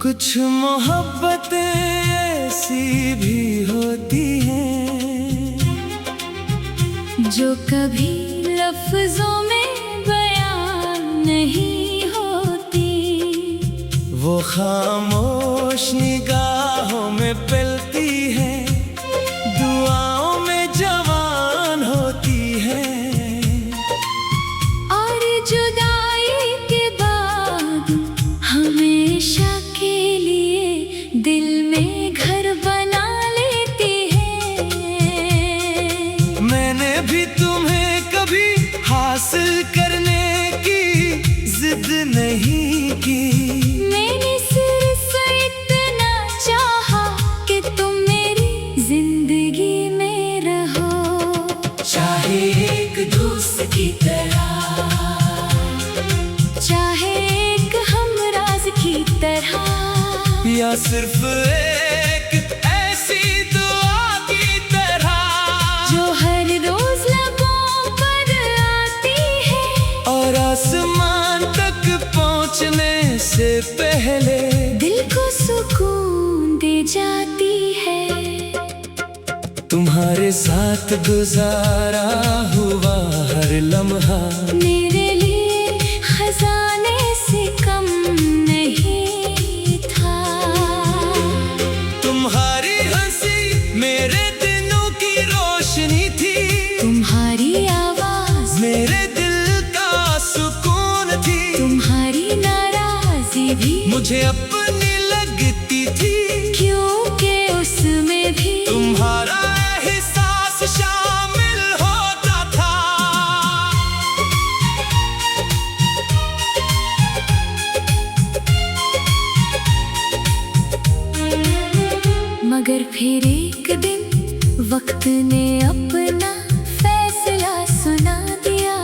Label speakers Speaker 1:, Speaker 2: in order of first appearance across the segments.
Speaker 1: कुछ मोहब्बतें ऐसी भी होती हैं
Speaker 2: जो कभी लफ्जों में बयां नहीं होती।
Speaker 1: वो खामोश निगाहों में पलती है, दुआओं में जवान होती है।
Speaker 2: और जुदाई के बाद हमेशा के लिए दिल में घर बना लेती है।
Speaker 1: मैंने भी तुम्हें कभी हासिल करने की जिद नहीं की।
Speaker 2: मैंने सिर्फ इतना चाहा कि तुम मेरी जिंदगी में रहो,
Speaker 1: चाहे एक दोस्त की तरह,
Speaker 2: चाहे एक हमराज की तरह,
Speaker 1: या सिर्फ एक ऐसी दुआ की तरह
Speaker 2: जो हर रोज लबों पर आती है
Speaker 1: और आसमान तक पहुंचने से पहले
Speaker 2: दिल को सुकून दे जाती है।
Speaker 1: तुम्हारे साथ गुजारा हुआ हर लम्हा
Speaker 2: मेरे लिए खजाने से कम नहीं था।
Speaker 1: तुम्हारी हंसी मेरे दिनों की रोशनी थी,
Speaker 2: तुम्हारी आवाज
Speaker 1: मेरे दिल का सुकून थी।
Speaker 2: तुम्हारी नाराजी भी
Speaker 1: मुझे अपनी लगती थी,
Speaker 2: क्योंकि उसमें भी
Speaker 1: तुम्हारा एहसास शामिल होता था।
Speaker 2: मगर फिर एक दिन वक्त ने अपना फैसला सुना दिया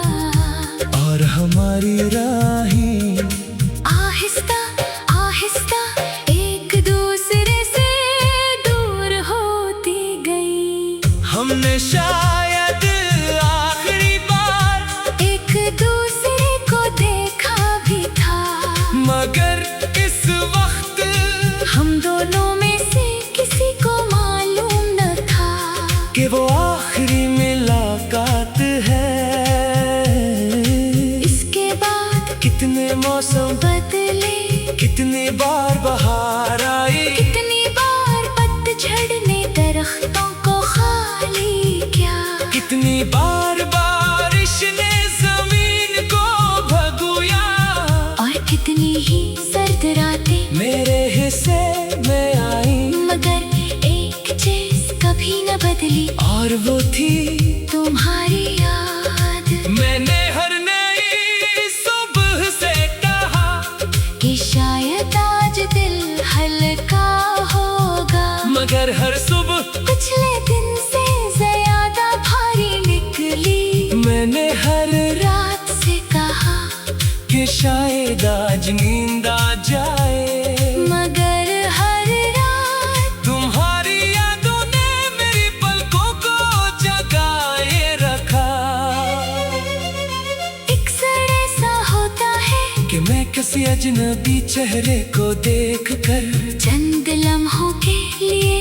Speaker 1: और हमारी राहें
Speaker 2: आहिस्ता आहिस्ता एक दूसरे से दूर होती गई।
Speaker 1: हमने शायद आखिरी बार
Speaker 2: एक दूसरे को देखा भी था,
Speaker 1: मगर इस वक्त
Speaker 2: हम दोनों में से किसी को मालूम न था
Speaker 1: कि वो आखिरी मुलाकात है।
Speaker 2: इसके बाद
Speaker 1: कितने मौसम
Speaker 2: बदले,
Speaker 1: कितनी बार बहार आई,
Speaker 2: कितनी बार पतझड़ ने दरख्तों को खाली किया,
Speaker 1: कितनी बार बारिश ने जमीन को भगोया,
Speaker 2: और कितनी ही सर्द रातें
Speaker 1: मेरे हिस्से में आई।
Speaker 2: मगर एक चीज कभी न बदली,
Speaker 1: और वो थी
Speaker 2: तुम्हारी याद।
Speaker 1: मैंने हर नई सुबह से कहा
Speaker 2: कि शायद आज दिल हल्का होगा,
Speaker 1: मगर हर सुबह
Speaker 2: पिछले दिन से ज्यादा भारी निकली।
Speaker 1: मैंने हर
Speaker 2: रात से कहा
Speaker 1: कि शायद आज नींद आ जाए,
Speaker 2: मगर हर रात
Speaker 1: तुम्हारी यादों ने मेरी पलकों को जगाए रखा।
Speaker 2: अक्सर ऐसा होता है
Speaker 1: कि मैं किसी अजनबी चेहरे को देखकर
Speaker 2: चंद लम्हों के लिए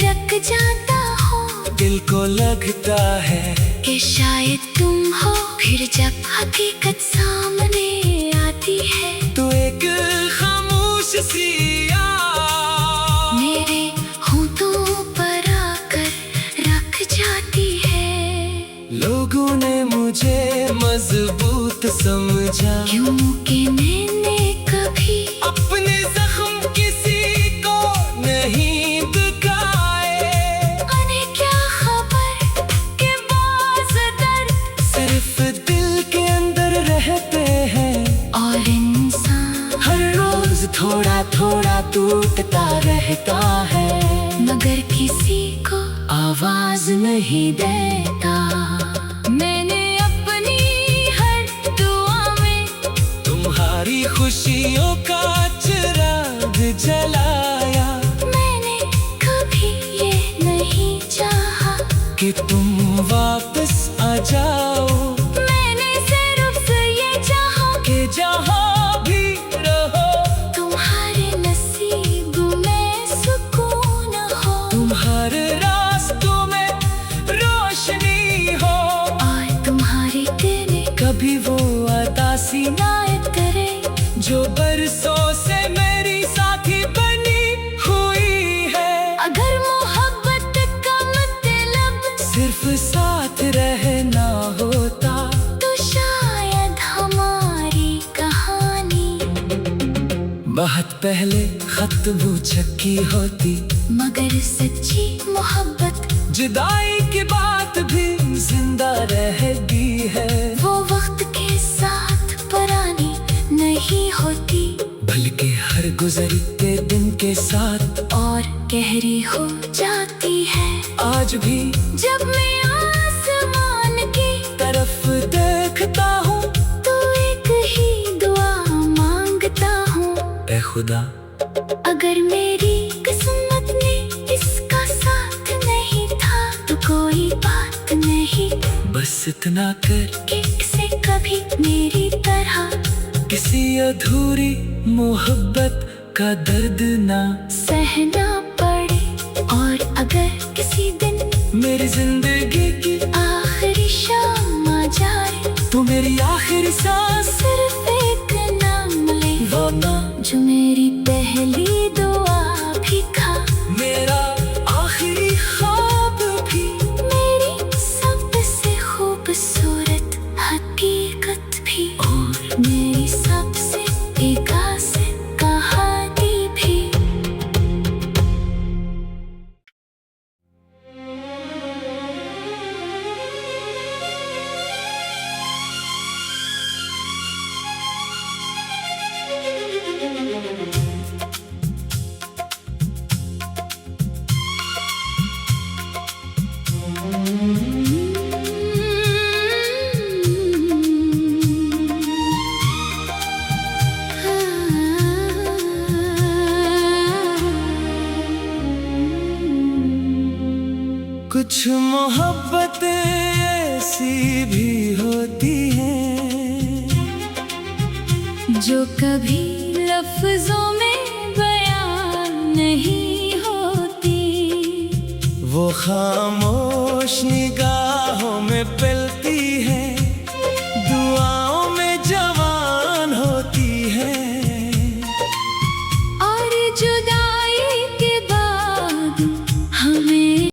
Speaker 2: रख जाता हूँ,
Speaker 1: दिल को लगता है
Speaker 2: कि शायद तुम हो। फिर जब हकीकत सामने आती है
Speaker 1: तो एक खामोश सी याद
Speaker 2: मेरे होठों पर आकर रख जाती है।
Speaker 1: लोगों ने मुझे मजबूत समझा,
Speaker 2: क्योंकि मैंने कभी
Speaker 1: अपने जख्म किसी को नहीं दिखाए।
Speaker 2: उन्हें क्या खबर कि बाज़ दर्द
Speaker 1: सिर्फ दिल के अंदर रहते हैं,
Speaker 2: और इंसान
Speaker 1: हर रोज थोड़ा थोड़ा टूटता रहता है,
Speaker 2: मगर किसी को
Speaker 1: आवाज नहीं देता।
Speaker 2: मैंने अपनी हर दुआ में
Speaker 1: तुम्हारी खुशियों का चिराग जलाया,
Speaker 2: मैंने कभी ये नहीं चाहा
Speaker 1: कि तुम वापस आ जाओ।
Speaker 2: मैंने सिर्फ ये चाहा
Speaker 1: कि जहाँ भी रहो
Speaker 2: तुम्हारे नसीब
Speaker 1: बहुत पहले खत छक्की होती,
Speaker 2: मगर सच्ची मोहब्बत
Speaker 1: जुदाई की बात भी जिंदा रहती है।
Speaker 2: वो वक्त के साथ पुरानी नहीं होती,
Speaker 1: बल्कि हर गुजरते दिन के साथ
Speaker 2: और गहरी हो जाती है।
Speaker 1: आज भी
Speaker 2: जब मैं आसमान की
Speaker 1: तरफ देखता हूँ,
Speaker 2: तो एक ही दुआ मांगता हूँ,
Speaker 1: ऐ खुदा
Speaker 2: अगर मेरी किस्मत ने इसका साथ नहीं था तो कोई बात नहीं,
Speaker 1: बस इतना कर
Speaker 2: कि इसे कभी मेरी तरह
Speaker 1: किसी अधूरी मोहब्बत का दर्द ना
Speaker 2: सहना पड़े। और अगर किसी दिन
Speaker 1: मेरी जिंदगी की
Speaker 2: आखिरी शाम आ जाए,
Speaker 1: तो मेरी आखिरी सांस
Speaker 2: सिर्फ एक नाम ले,
Speaker 1: वो ना
Speaker 2: जो मेरी पहली दुआ भी था,
Speaker 1: मेरा आखिरी ख्वाब भी,
Speaker 2: मेरी सबसे खूबसूरत हकीकत भी,
Speaker 1: और
Speaker 2: मेरी सबसे बेगासे कहानी भी।
Speaker 1: कुछ मोहब्बतें ऐसी भी होती हैं
Speaker 2: जो कभी लफ्जों में बयान नहीं होती,
Speaker 1: वो खामोश निगाहों में पिल